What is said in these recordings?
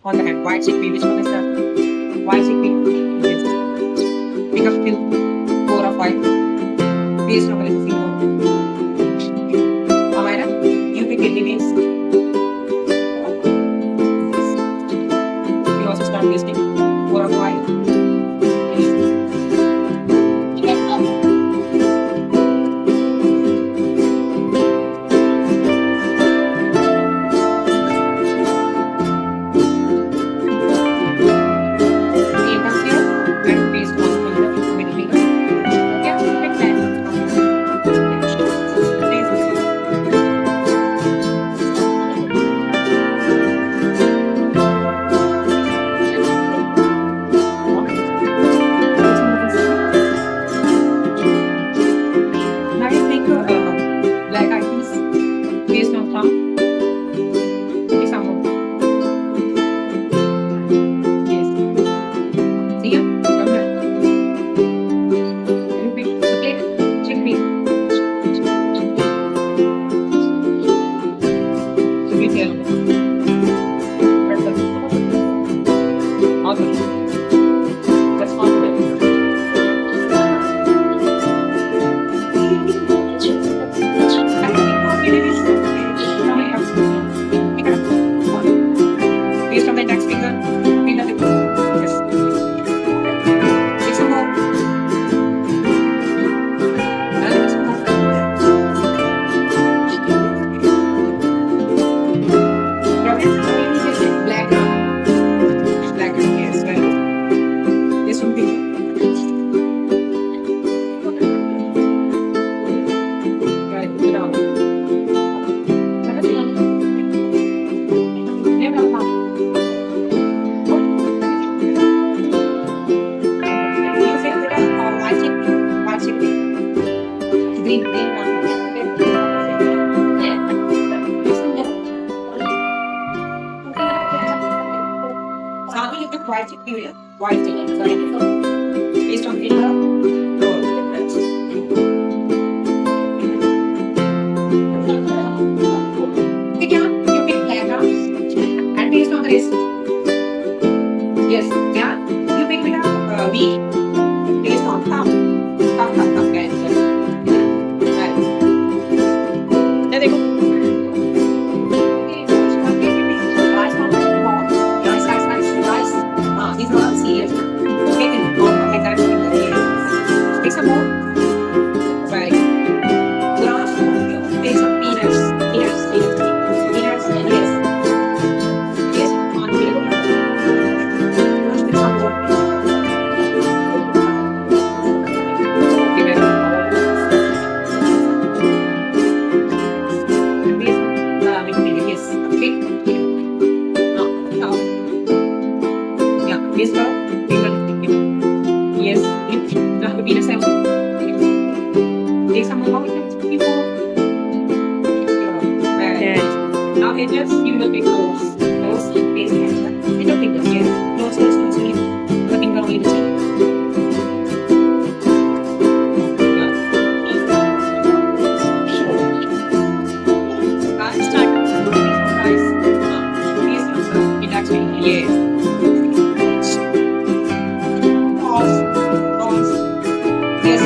on the hand. White chickpea, which one is that? White chickpea. Yes. Pick up two, 4 or 5. Paste on the little finger. Amira, you pick kidney beans. You also start pasting 4 or 5. White chickpea, white chickpea, based on finger. Okay, you pick black arms and based on the wrist. Yes, yeah, you pick wheat based on thumb. Thumb, guys. Right. There they go. Take some more. Right. Grass, take some peanuts, and yes. Yes, on the table. Take some more. Okay, very good. Yes. Okay. Now. Yeah, this girl. Yes, the peanuts have take some more people. And now it just you will pick those basic little fingers. Yes, those the finger only the chin. Start guys. It actually yes. Yes.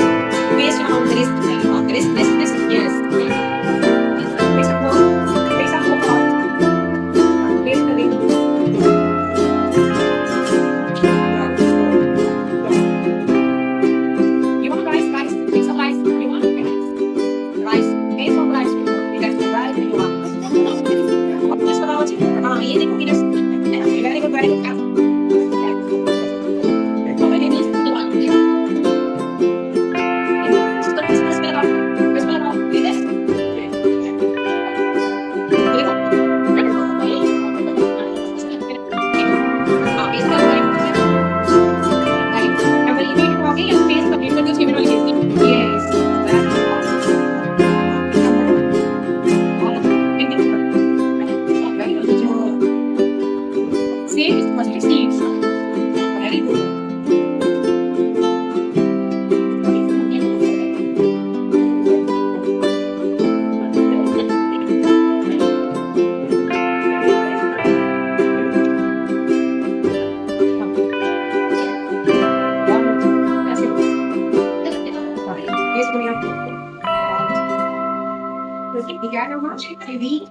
Obrigada, Martin. Vi.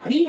Vi.